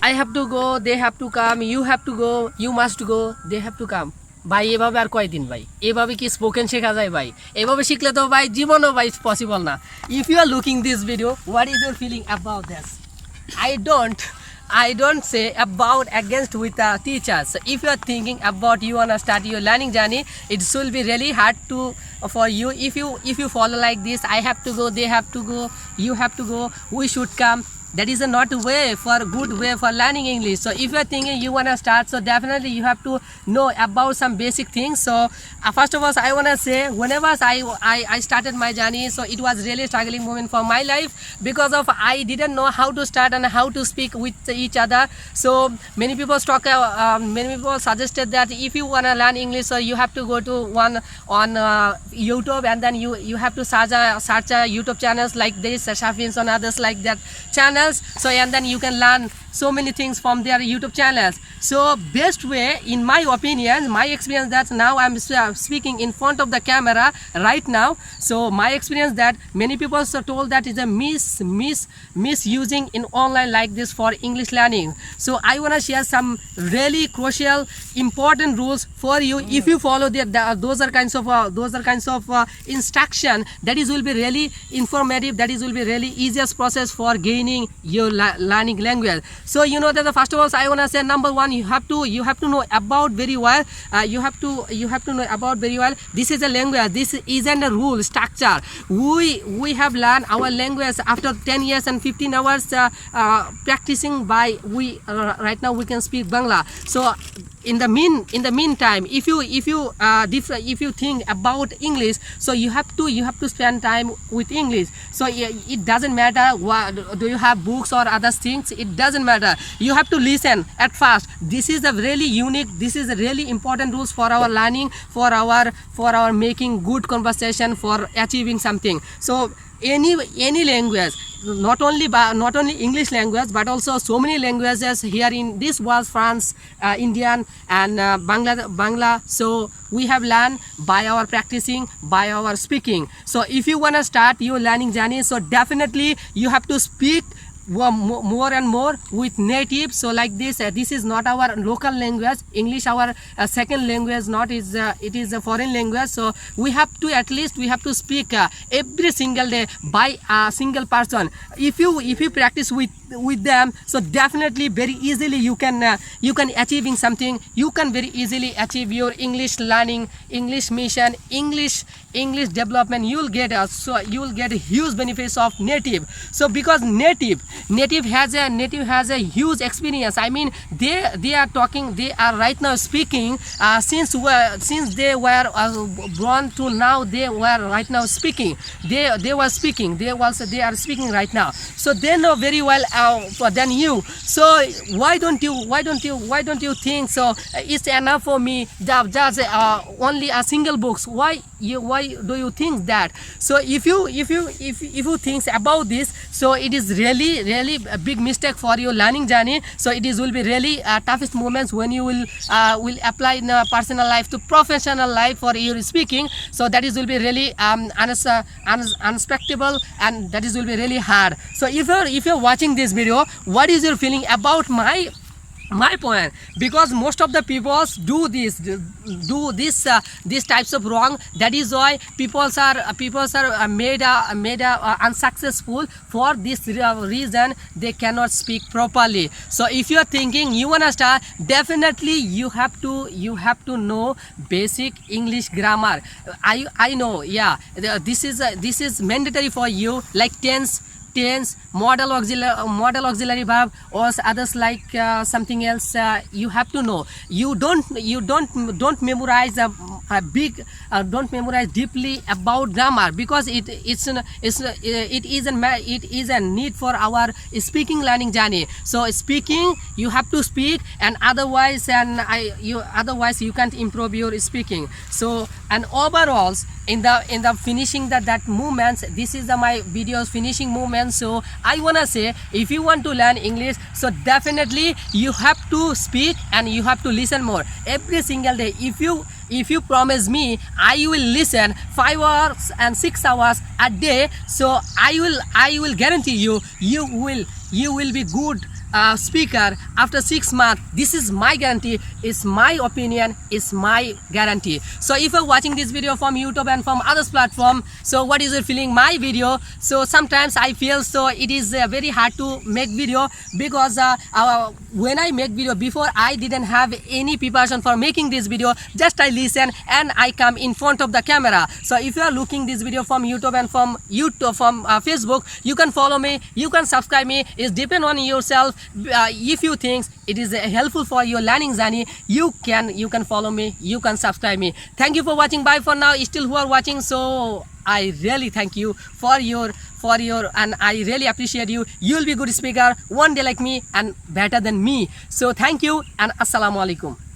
I have to go, they have to come, you have to go, you must go, they have to come. ভাই এভাবে আর কয়দিন ভাই, এভাবে কি spoken শেখা যায় ভাই? এভাবে শিখলে তো ভাই জীবনও ভাই পসিবল না। If you are looking this video, what is your feeling about this? I don't say about against with teachers. So if you are thinking about you wanna start your learning journey, it should be really hard to for you. If you follow like this, I have to go, they have to go, you have to go, we should come. That is not a way for good way for learning English. So if you are thinking you wanna start, so definitely you have to know about some basic things. So first of all, I wanna say whenever I started my journey, so it was really struggling moment for my life because of I didn't know how to start and how to speak with each other. So many people suggested that if you wanna learn English, so you have to go to one on YouTube, and then you have to search a YouTube channels like this, Shafins and others like that channels. So and then you can learn so many things from their YouTube channels. So best way, in my opinion, my experience, that now I'm speaking in front of the camera right now. So my experience that many people are told that is a misusing in online like this for English learning. So I want to share some really crucial important rules for you. If you follow those are kinds of instruction, that is will be really informative, that is will be really easiest process for gaining your learning language. So you know that the first of all, I want to say number one, you have to know about very well. You have to know about very well. This is a language. This isn't a rule structure. We have learned our language after 10 years and 15 hours practicing. By we right now we can speak Bangla. So in the meantime, if you think about English, so you have to spend time with English. So it doesn't matter what do you have books or other things, it doesn't matter. You have to listen at first. This is a really unique, this is a really important rules for our learning, for our making good conversation, for achieving something. So any language, not only English language, but also so many languages here in this world, France, Indian and Bangla. So we have learned by our practicing, by our speaking. So if you want to start your learning journey, so definitely you have to speak more and more with native. So like this, this is not our local language, English our second language, not is it is a foreign language. So we have to at least speak every single day by a single person. If you practice with them, so definitely very easily you can achieving something. You can very easily achieve your English learning, English mission, English development. You will get huge benefits of native. So because native has a huge experience. I mean they are talking, they are right now speaking since they were born to now, they were right now speaking. They are speaking right now. So they know very well than you. So why don't you think so it's enough for me just only a single books? Why do you think that? So if you think about this, so it is really a big mistake for your learning journey. So it will be really toughest moments when you will apply in personal life to professional life for your speaking. So that is will be really unexpectable, and that is will be really hard. So if you're watching this video, what is your feeling about my point? Because most of the people do these types of wrong. That is why people are made unsuccessful. For this reason they cannot speak properly. So if you are thinking you wanna start, definitely you have to know basic English grammar. I know, yeah, this is mandatory for you, like tense, model auxiliary verb, or others like something else. You have to know. You don't memorize don't memorize deeply about grammar, because it is a need for our speaking learning journey. So speaking, you have to speak, and otherwise you can't improve your speaking. So and overall, in the finishing that movements, this is my videos finishing movements. So I wanna say, if you want to learn English, so definitely you have to speak and you have to listen more every single day. If you promise me I will listen 5 hours and 6 hours a day, so I will guarantee you will be good speaker after 6 months. This is my guarantee, it's my opinion, it's my guarantee. So if you're watching this video from YouTube and from others platform, so what is your feeling my video? So sometimes I feel so it is very hard to make video because when I make video before, I didn't have any preparation for making this video. Just I listen and I come in front of the camera. So if you are looking this video from YouTube and from Facebook, you can follow me, you can subscribe me. It's depend on yourself. If you think it is helpful for your learning journey, you can follow me, you can subscribe me. Thank you for watching. Bye for now. Still who are watching, so I really thank you for your and I really appreciate you. You'll be good speaker one day like me and better than me. So thank you and assalamu alaikum.